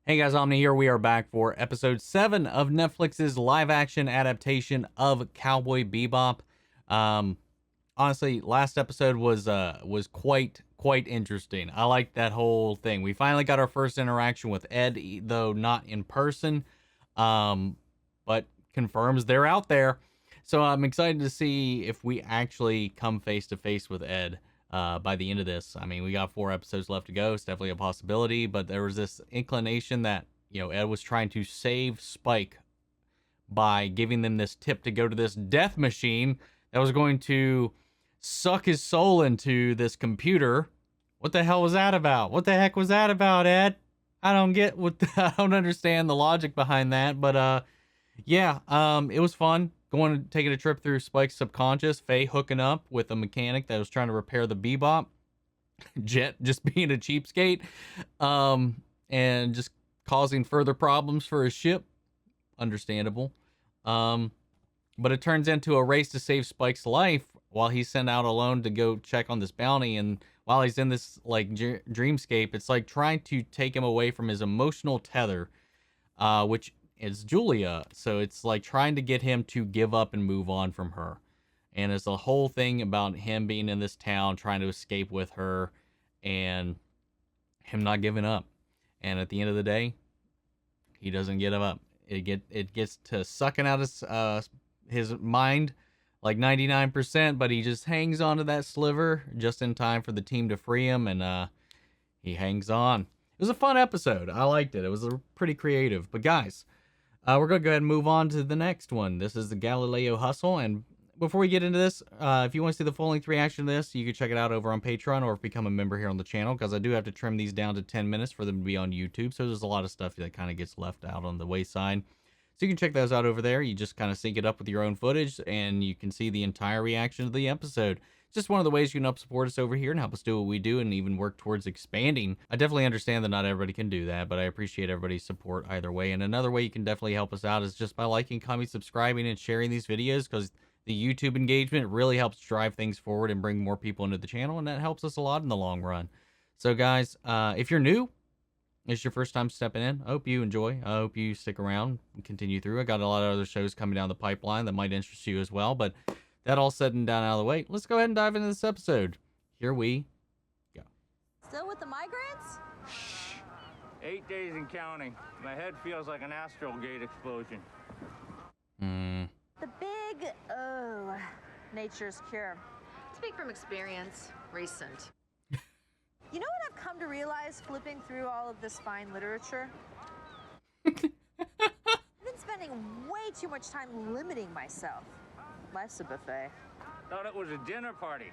Hey guys, Omni here. We are back for episode 7 of Netflix's live-action adaptation of Cowboy Bebop. Honestly, last episode was quite interesting. I liked that whole thing. We finally got our first interaction with Ed, though not in person, but confirms they're out there. So I'm excited to see if we actually come face to face with Ed. By the end of this. I mean, we got 4 episodes left to go. It's definitely a possibility, but there was this inclination that, Ed was trying to save Spike by giving them this tip to go to this death machine that was going to suck his soul into this computer. What the hell was that about? What the heck was that about, Ed? I don't understand the logic behind that, but it was fun. Taking a trip through Spike's subconscious, Faye hooking up with a mechanic that was trying to repair the Bebop, Jet just being a cheapskate, and just causing further problems for his ship. Understandable. But it turns into a race to save Spike's life while he's sent out alone to go check on this bounty. And while he's in this dreamscape, it's like trying to take him away from his emotional tether, which is Julia. So it's like trying to get him to give up and move on from her. And it's the whole thing about him being in this town, trying to escape with her, and him not giving up. And at the end of the day, he doesn't give up. It gets to sucking out his mind like 99%, but he just hangs on to that sliver just in time for the team to free him, and he hangs on. It was a fun episode. I liked it. It was pretty creative. But guys, we're going to go ahead and move on to the next one. This is the Galileo Hustle. And before we get into this, if you want to see the full-length reaction to this, you can check it out over on Patreon or become a member here on the channel, because I do have to trim these down to 10 minutes for them to be on YouTube. So there's a lot of stuff that kind of gets left out on the wayside. So you can check those out over there. You just kind of sync it up with your own footage, and you can see the entire reaction to the episode. It's just one of the ways you can help support us over here and help us do what we do and even work towards expanding. I definitely understand that not everybody can do that, but I appreciate everybody's support either way. And another way you can definitely help us out is just by liking, commenting, subscribing, and sharing these videos, because the YouTube engagement really helps drive things forward and bring more people into the channel, and that helps us a lot in the long run. So guys, if you're new, it's your first time stepping in, I hope you enjoy. I hope you stick around and continue through. I got a lot of other shows coming down the pipeline that might interest you as well, but that all said and done out of the way, let's go ahead and dive into this episode. Here we go. Still with the migraines? Shh. 8 days and counting. My head feels like an astral gate explosion. The big, nature's cure. Speak from experience. Recent. You know what I've come to realize flipping through all of this fine literature? I've been spending way too much time limiting myself. Life's a buffet. Thought it was a dinner party.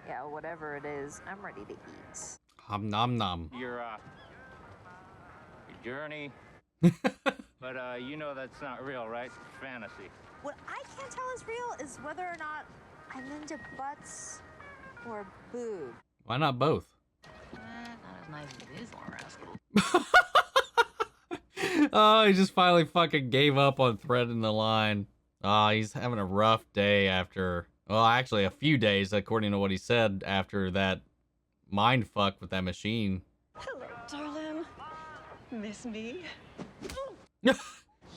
Yeah, whatever it is, I'm ready to eat. Hum nom nom. Your journey. But you know that's not real, right? It's fantasy. What I can't tell is real is whether or not I'm into butts or boob. Why not both? Not as nice as it is, little rascal. Oh, he just finally fucking gave up on threading the line. Oh, he's having a rough day after, well, actually a few days, according to what he said, after that mind fuck with that machine. Hello, darling. Miss me?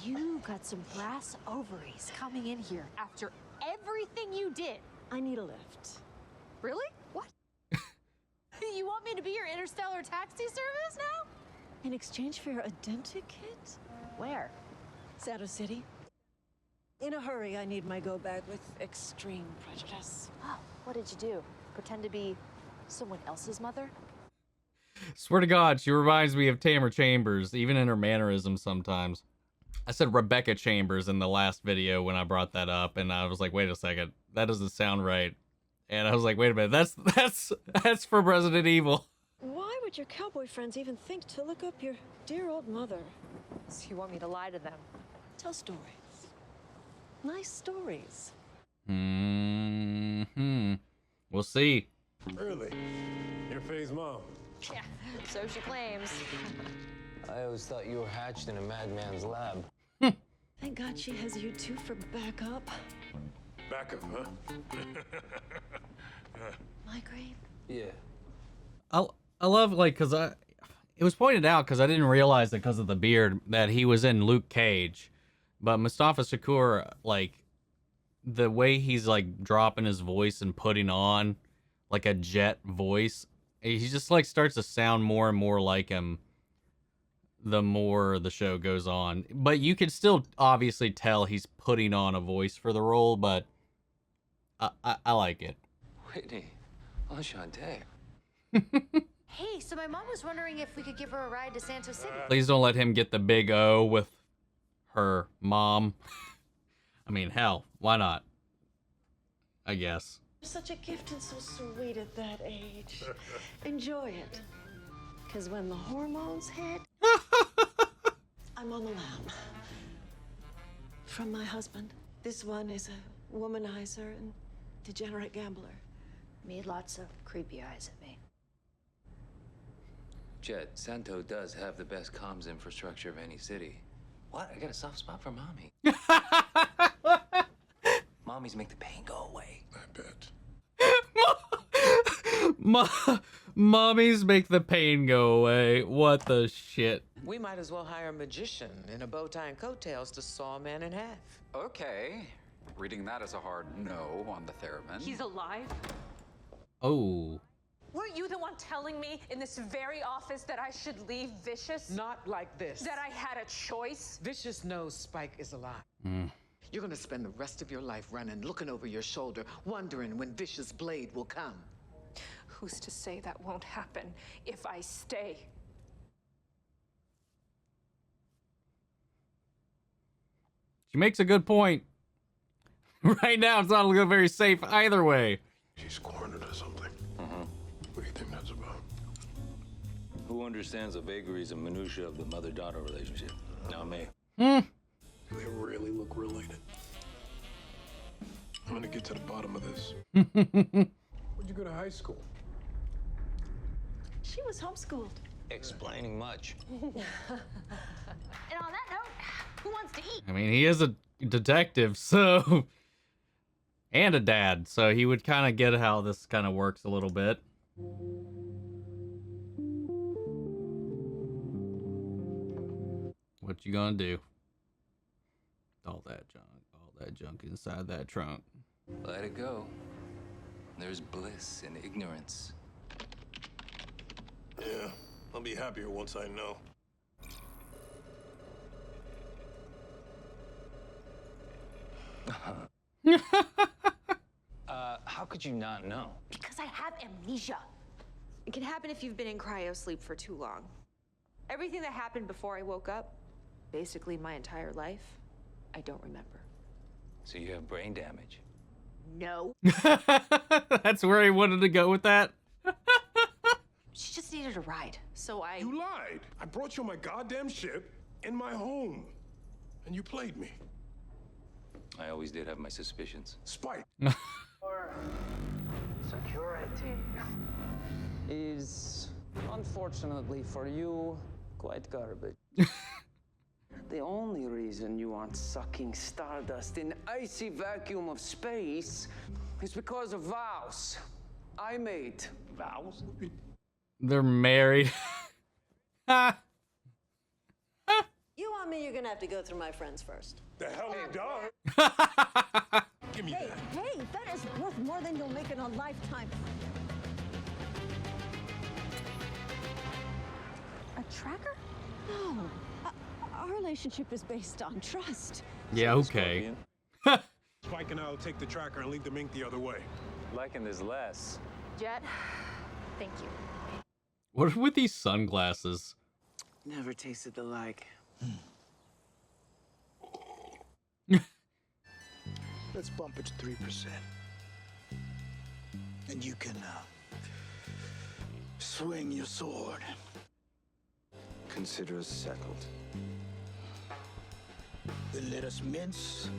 You got some brass ovaries coming in here after everything you did. I need a lift. Really? What? You want me to be your interstellar taxi service now? In exchange for your identikit? Where? Sato City. In a hurry, I need my go-bag with extreme prejudice. Oh, what did you do? Pretend to be someone else's mother? Swear to God, she reminds me of Tamara Chambers, even in her mannerisms sometimes. I said Rebecca Chambers in the last video when I brought that up, and I was like, wait a second, that doesn't sound right. And I was like, wait a minute, that's from Resident Evil. Why would your cowboy friends even think to look up your dear old mother? So you want me to lie to them? Tell stories. Nice stories. We'll see. Really? Your Faye's mom? Yeah, so she claims. I always thought you were hatched in a madman's lab. Thank God she has you two for backup. Backup, huh? Migraine? Yeah. I love, like, because it was pointed out because I didn't realize that because of the beard that he was in Luke Cage, but Mustafa Shakir, like the way he's like dropping his voice and putting on like a jet voice, he just like starts to sound more and more like him the more the show goes on. But you can still obviously tell he's putting on a voice for the role, but I like it. Whitney, enchanté. Hey, so my mom was wondering if we could give her a ride to Santos City. Please don't let him get the big O with her mom. I mean, hell, why not? I guess. Such a gift and so sweet at that age. Enjoy it. Because when the hormones hit, I'm on the lam. From my husband. This one is a womanizer and degenerate gambler. Made lots of creepy eyes at me. Jet, Santo does have the best comms infrastructure of any city. What? I got a soft spot for mommy. Mommies make the pain go away. I bet. Mommies make the pain go away. What the shit? We might as well hire a magician in a bow tie and coattails to saw a man in half. Okay. Reading that as a hard no on the theremin. He's alive? Oh. Weren't you the one telling me in this very office that I should leave Vicious? Not like this. That I had a choice? Vicious knows Spike is alive. Mm. You're gonna spend the rest of your life running, looking over your shoulder, wondering when Vicious' blade will come. Who's to say that won't happen if I stay? She makes a good point. Right now, it's not looking very safe either way. She's cornered or something. What do you think that's about? Who understands the vagaries and minutiae of the mother-daughter relationship? Not me. They really look related. I'm gonna get to the bottom of this. Where'd you go to high school? She was homeschooled. Explaining much. And on that note, who wants to eat? I mean, he is a detective, so... and a dad, so he would kind of get how this kind of works a little bit. What you gonna do? All that junk inside that trunk. Let it go. There's bliss in ignorance. Yeah, I'll be happier once I know. How could you not know? Because I have amnesia. It can happen if you've been in cryo sleep for too long. Everything that happened before I woke up, basically my entire life, I don't remember. So you have brain damage. No. That's where he wanted to go with that. She just needed a ride, so I... You lied. I brought you on my goddamn ship in my home. And you played me. I always did have my suspicions. Spike. Security is, unfortunately for you, quite garbage. The only reason you aren't sucking stardust in the icy vacuum of space is because of vows I made. Vows? They're married. You want me, you're gonna have to go through my friends first. The hell you done? Give me that. Hey, that is worth more than you'll make in a lifetime. A tracker? No. Our relationship is based on trust. Yeah, okay. Spike and I'll take the tracker and leave the mink the other way. Liking this less. Jet, thank you. What are with these sunglasses? Never tasted the like. Let's bump it to 3%. And you can swing your sword. Consider us settled. Then let us mince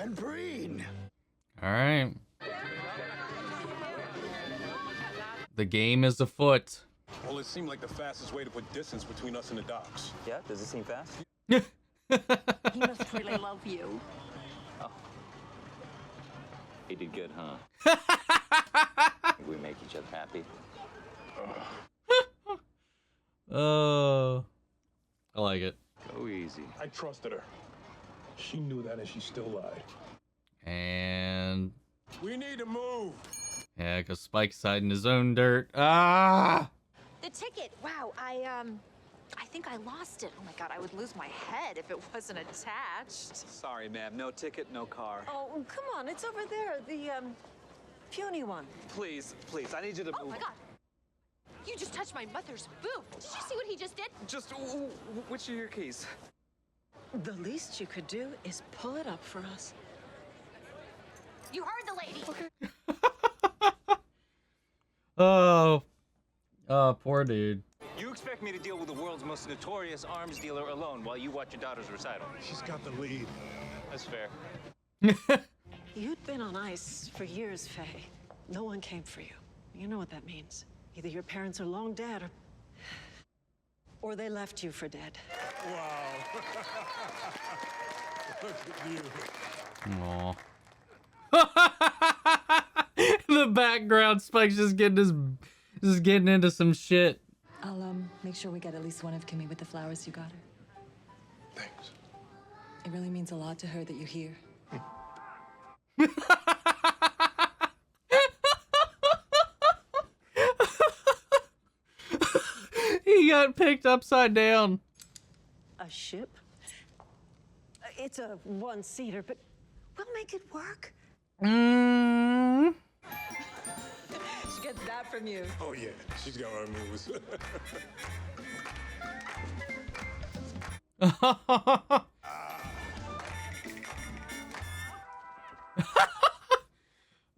and preen. All right. The game is afoot. Well, it seemed like the fastest way to put distance between us and the docks. Yeah, does it seem fast? He must really love you. Oh. He did good, huh? We make each other happy. Oh, I like it. Go easy. I trusted her. She knew that and she still lied. And We need to move. yeah, because Spike's hiding his own dirt. Ah! The ticket. Wow, I think I lost it. Oh my God, I would lose my head if it wasn't attached. Sorry, ma'am. No ticket, no car. Oh, come on, it's over there, the puny one. Please, please, I need you to move. Oh my God. You just touched my mother's boob. Did you see what he just did? Just, which are your keys? The least you could do is pull it up for us. You heard the lady. Oh, poor dude. You expect me to deal with the world's most notorious arms dealer alone while you watch your daughter's recital? She's got the lead. That's fair. You'd been on ice for years, Faye. No one came for you. You know what that means. Either your parents are long dead or they left you for dead. Wow. Look at you. Aw. The background, Spike's just getting into some shit. I'll make sure we get at least one of Kimmy with the flowers you got her. Thanks. It really means a lot to her that you're here. He got picked upside down. A ship? It's a one-seater, but we'll make it work. Mm. She gets that from you. Oh yeah, she's got her moves.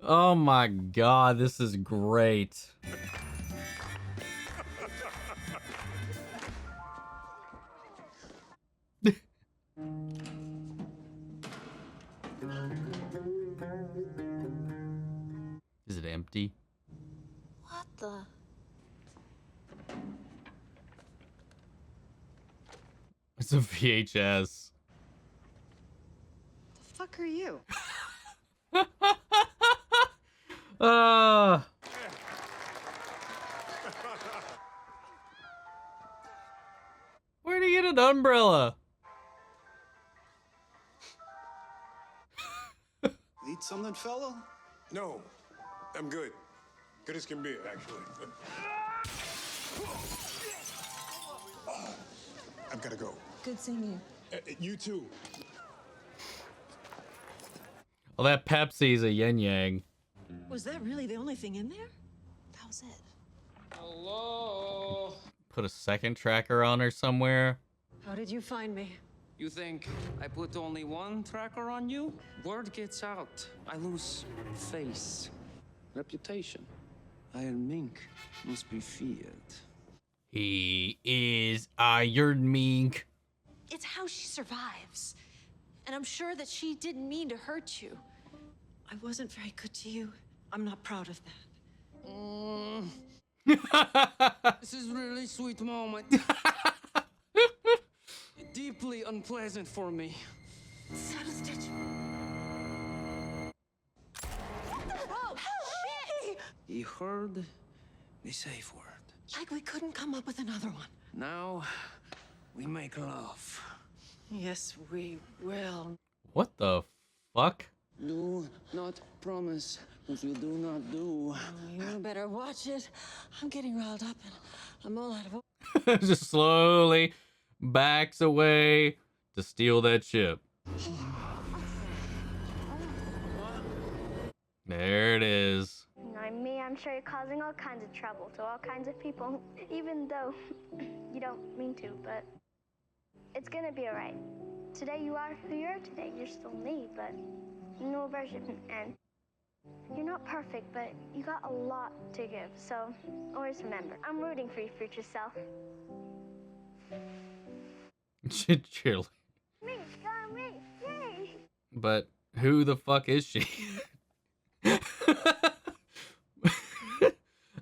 Oh my God, this is great. Is it empty? What the? It's a VHS. The fuck are you? Where'd he get an umbrella? Need something, fella? No, I'm good. Good as can be, actually. Oh, I've got to go. Good seeing you. You too. Well, that Pepsi's a yin yang. Was that really the only thing in there? That was it. Hello? Put a second tracker on her somewhere. How did you find me? You think I put only one tracker on you? Word gets out. I lose face, reputation. Iron Mink must be feared. He is Iron Mink. It's how she survives. And I'm sure that she didn't mean to hurt you. I wasn't very good to you. I'm not proud of that. This is really sweet moment. Deeply unpleasant for me. Oh, shit! He heard the safe word. Like we couldn't come up with another one. Now we make love. Yes, we will. What the fuck? Do not promise what you do not do. Oh, you better watch it. I'm getting riled up and I'm all out of... Just slowly backs away to steal that ship. There it is. Knowing me, I'm sure you're causing all kinds of trouble to all kinds of people, even though you don't mean to, but it's gonna be all right. Today you are who you are today. You're still me, but no version, and you're not perfect, but you got a lot to give, so always remember, I'm rooting for your future self. Cheerleader. Me, got me, yay! But who the fuck is she?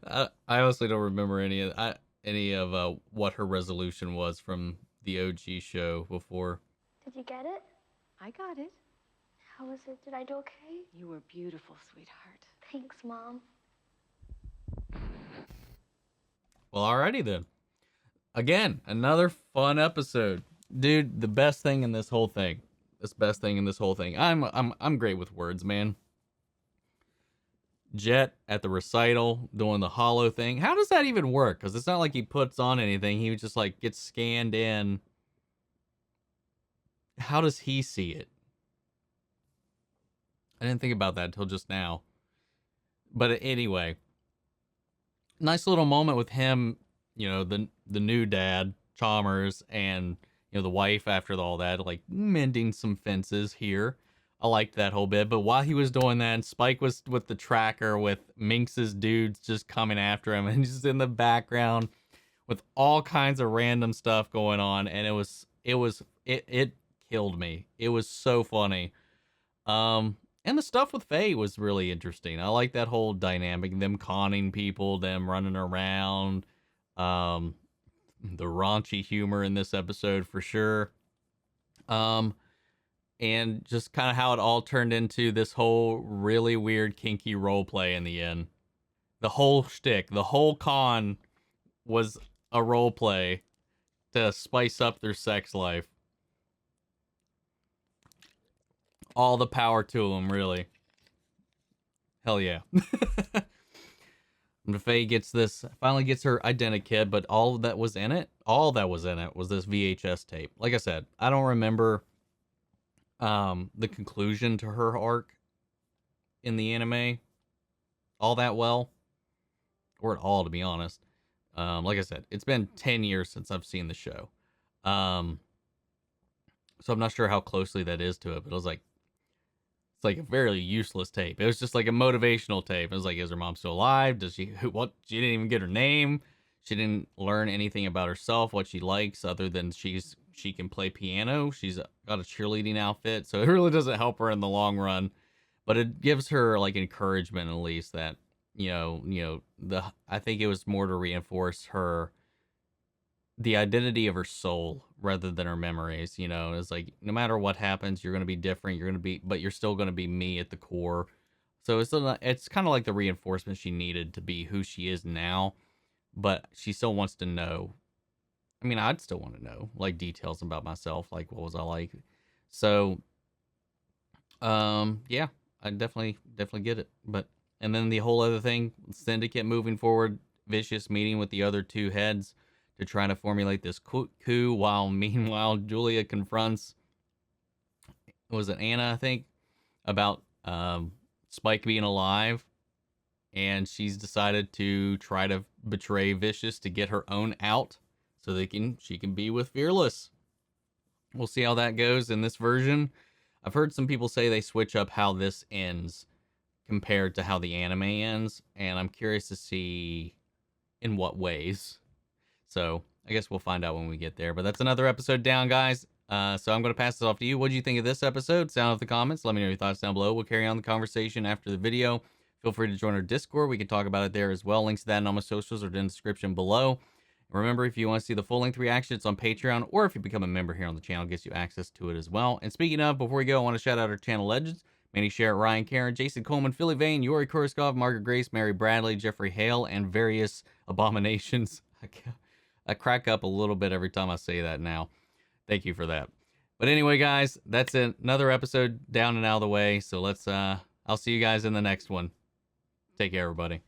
I honestly don't remember any of what her resolution was from the OG show before. Did you get it? I got it. How was it? Did I do okay? You were beautiful, sweetheart. Thanks, Mom. Well, alrighty then. again, another fun episode. Dude, the best thing in this whole thing. I'm great with words, man. Jet at the recital doing the hollow thing. How does that even work? Because it's not like he puts on anything. He just like gets scanned in. How does he see it? I didn't think about that until just now. But anyway, nice little moment with him, you know, the new dad, Chalmers, and, you know, the wife after all that, like mending some fences here. I liked that whole bit. But while he was doing that, Spike was with the tracker with Minx's dudes just coming after him, and just in the background with all kinds of random stuff going on. And it killed me. It was so funny. And the stuff with Faye was really interesting. I like that whole dynamic, them conning people, them running around, the raunchy humor in this episode for sure. And just kind of how it all turned into this whole really weird, kinky role play in the end. The whole shtick, the whole con was a role play to spice up their sex life. All the power to them, really. Hell yeah. Faye finally gets her identikit, but all that was in it was this VHS tape. Like I said, I don't remember the conclusion to her arc in the anime all that well, or at all, to be honest. Like I said, it's been 10 years since I've seen the show. So I'm not sure how closely that is to it, but it's like a very useless tape. It was just like a motivational tape. It was like, is her mom still alive? She didn't even get her name. She didn't learn anything about herself, what she likes, other than she can play piano. She's got a cheerleading outfit, so it really doesn't help her in the long run. But it gives her like encouragement, at least, that I think it was more to reinforce the identity of her soul rather than her memories. It's like, no matter what happens, you're going to be different. But you're still going to be me at the core. So it's kind of like the reinforcement she needed to be who she is now. But she still wants to know. I mean, I'd still want to know, like, details about myself. Like, what was I like? So, yeah, I definitely get it. And then the whole other thing, Syndicate moving forward, Vicious meeting with the other two heads to try to formulate this coup, while meanwhile Julia confronts, was it Anna, I think, about Spike being alive, and she's decided to try to betray Vicious to get her own out so she can be with Fearless. We'll see how that goes in this version. I've heard some people say they switch up how this ends compared to how the anime ends, and I'm curious to see in what ways. So I guess we'll find out when we get there. But that's another episode down, guys. So I'm going to pass this off to you. What do you think of this episode? Sound off the comments. Let me know your thoughts down below. We'll carry on the conversation after the video. Feel free to join our Discord. We can talk about it there as well. Links to that and all my socials are in the description below. Remember, if you want to see the full-length reaction, it's on Patreon, or if you become a member here on the channel, it gets you access to it as well. And speaking of, before we go, I want to shout out our channel legends. Manny Sherritt, Ryan Karen, Jason Coleman, Philly Vane, Yuri Korskov, Margaret Grace, Mary Bradley, Jeffrey Hale, and various abominations. I crack up a little bit every time I say that now. Thank you for that. But anyway, guys, that's it. Another episode down and out of the way. So I'll see you guys in the next one. Take care, everybody.